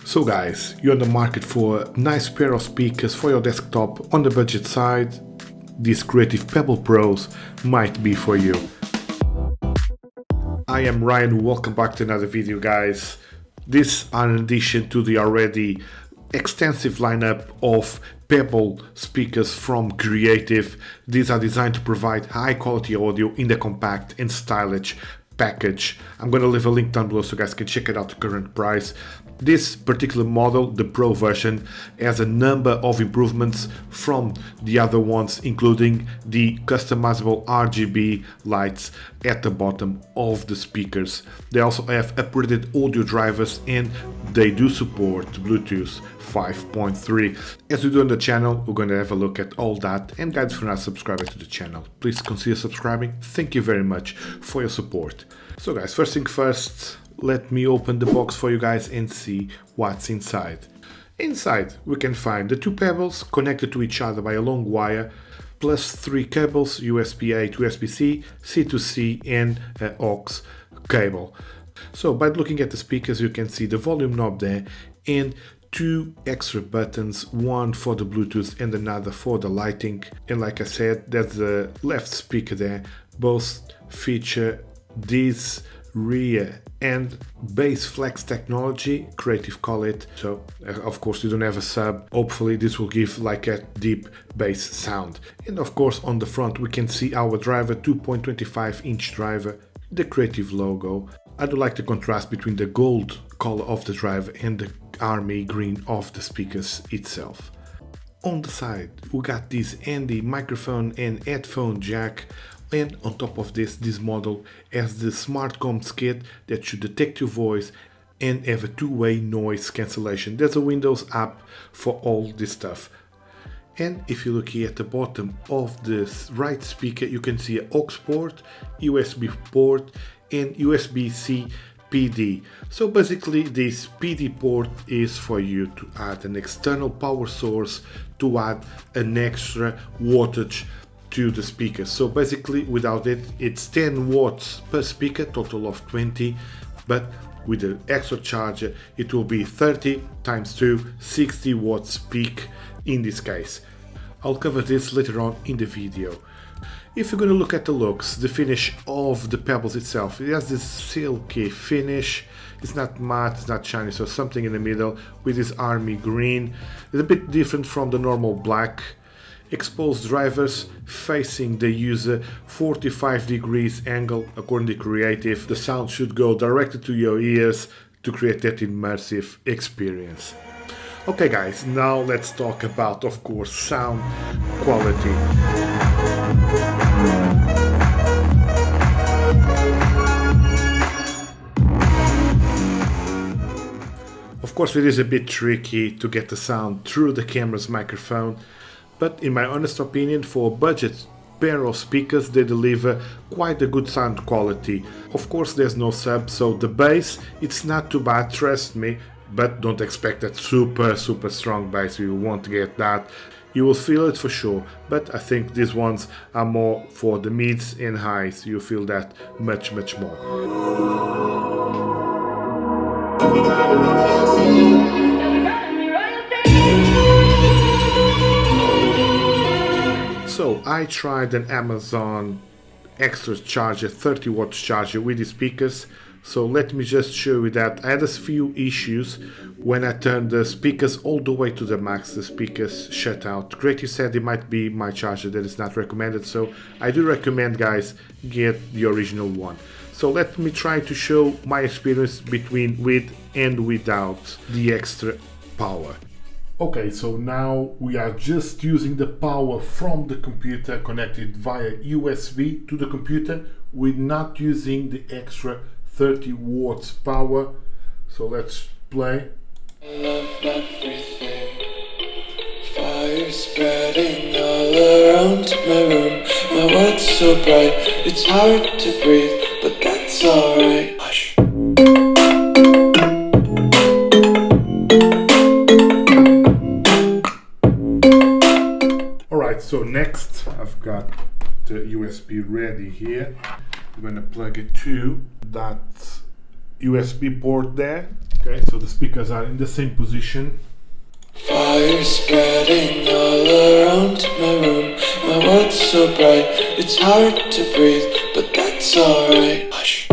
So guys, you're on the market for a nice pair of speakers for your desktop on the budget side. These Creative Pebble Pros might be for you. I am Ryan, welcome back to another video guys. This are in addition to the already extensive lineup of Pebble speakers from Creative. These are designed to provide high quality audio in the compact and stylish package. I'm going to leave a link down below so you guys can check it out the current price. This particular model, the Pro version, has a number of improvements from the other ones, including the customizable RGB lights at the bottom of the speakers. They also have upgraded audio drivers and they do support Bluetooth 5.3. As we do on the channel, we're going to have a look at all that. And guys, if you're not subscribing to the channel, please consider subscribing. Thank you very much for your support. So guys, first thing first, let me open the box for you guys and see what's inside. Inside we can find the two pebbles connected to each other by a long wire, plus three cables, USB-A to USB-C, C2C and aux cable. So by looking at the speakers you can see the volume knob there and two extra buttons, one for the Bluetooth and another for the lighting. And like I said, there's the left speaker there. Both feature this rear and BassFlex technology, Creative call it. So of course you don't have a sub. Hopefully this will give like a deep bass sound. And of course on the front we can see our driver, 2.25 inch driver, the Creative logo. I do like the contrast between the gold color of the driver and the army green of the speakers itself. On the side we got this handy microphone and headphone jack. And on top of this model has the smart comms kit that should detect your voice and have a two-way noise cancellation. There's a Windows app for all this stuff. And if you look here at the bottom of this right speaker, you can see an aux port, USB port and USB-C PD. So basically this PD port is for you to add an external power source to add an extra wattage to the speaker. So basically without it, it's 10 watts per speaker, total of 20, but with the extra charger it will be 30 times 2, 60 watts peak in this case. I'll cover this later on in the video. If you're going to look at the looks, the finish of the pebbles itself, it has this silky finish. It's not matte, it's not shiny, so something in the middle with this army green. It's a bit different from the normal black. Exposed drivers facing the user, 45 degrees angle according to Creative. The sound should go directly to your ears to create that immersive experience. Okay guys, now let's talk about, of course, sound quality. Of course it is a bit tricky to get the sound through the camera's microphone, but in my honest opinion, for a budget pair of speakers they deliver quite a good sound quality. Of course there's no sub, so the bass, it's not too bad, trust me, but don't expect that super strong bass. You won't get that. You will feel it for sure, but I think these ones are more for the mids and highs. You feel that much more. So I tried an Amazon extra charger, 30 watts charger with the speakers. So let me just show you that. I had a few issues when I turned the speakers all the way to the max. The speakers shut out. Creative said it might be my charger that is not recommended. So I do recommend guys get the original one. So let me try to show my experience between with and without the extra power. Okay, so now we are just using the power from the computer connected via USB to the computer. We're not using the extra 30 watts power. So let's play. I love everything. Fire spreading all around my room. My world's so bright, it's hard to breathe, but that's alright. Hush. So next I've got the USB ready here. I'm gonna plug it to that USB port there. Okay, so the speakers are in the same position. Fire spreading all around my room. My world's so bright, it's hard to breathe, but that's alright. Hush.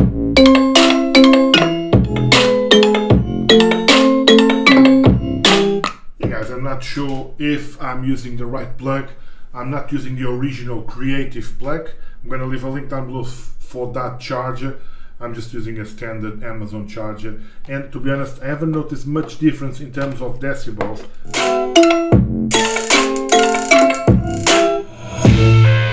Hey guys, I'm not sure if I'm using the right plug. I'm not using the original Creative plug. I'm gonna leave a link down below for that charger. I'm just using a standard Amazon charger, and to be honest, I haven't noticed much difference in terms of decibels.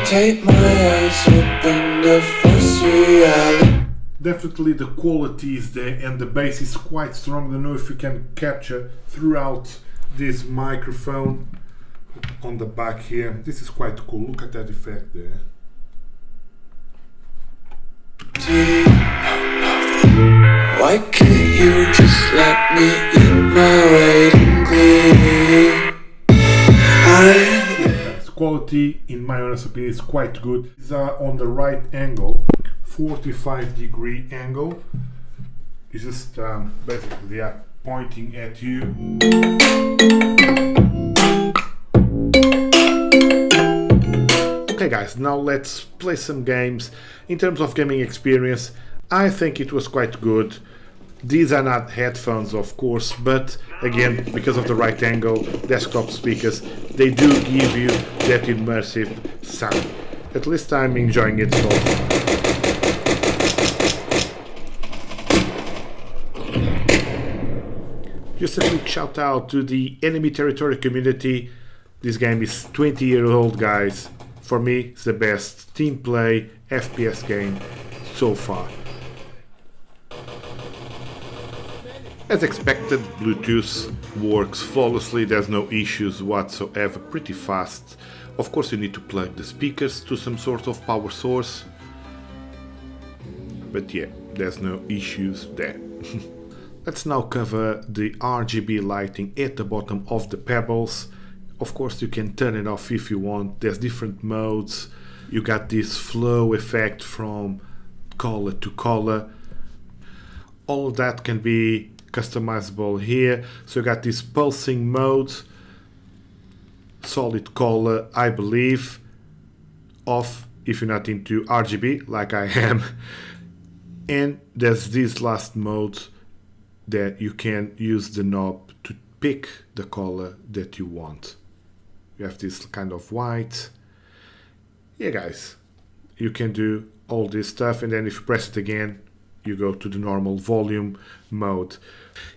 Take my eyes open to force reality. Definitely the quality is there and the bass is quite strong. I don't know if you can capture throughout this microphone on the back here. This is quite cool. Look at that effect there. Why can't you just let me eat my weight in glee? The quality, in my honest opinion, is quite good. These are on the right angle, 45-degree angle. It's just basically they are pointing at you. Okay guys, now let's play some games. In terms of gaming experience, I think it was quite good. These are not headphones, of course, but again, because of the right angle, desktop speakers, they do give you that immersive sound. At least I'm enjoying it so far. Just a quick shout out to the Enemy Territory community. This game is 20 years old, guys. For me, it's the best team play FPS game so far. As expected, Bluetooth works flawlessly, there's no issues whatsoever, pretty fast. Of course you need to plug the speakers to some sort of power source, but yeah, there's no issues there. Let's now cover the RGB lighting at the bottom of the Pebbles. Of course you can turn it off if you want, there's different modes. You got this flow effect from color to color. All of that can be customizable here. So you got this pulsing mode, solid color, I believe, off if you're not into RGB like I am. And there's this last mode that you can use the knob to pick the color that you want. You have this kind of white. Yeah guys, you can do all this stuff, and then if you press it again, you go to the normal volume mode.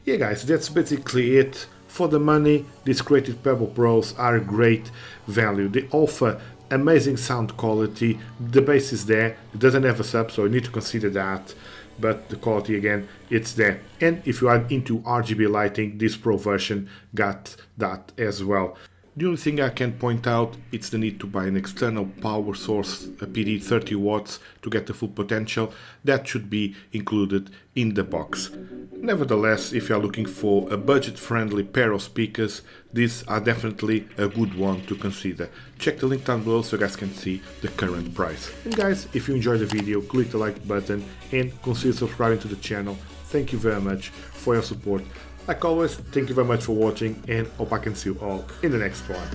Yeah guys, that's basically it. For the money, these Creative Pebble Pros are a great value. They offer amazing sound quality, the bass is there, it doesn't have a sub, so you need to consider that, but the quality again, it's there. And if you are into RGB lighting, this Pro version got that as well. The only thing I can point out is the need to buy an external power source, a PD 30 watts, to get the full potential. That should be included in the box. Nevertheless, if you are looking for a budget-friendly pair of speakers, these are definitely a good one to consider. Check the link down below so you guys can see the current price. And guys, if you enjoyed the video, click the like button and consider subscribing to the channel. Thank you very much for your support. Like always, thank you very much for watching, and hope I can see you all in the next one.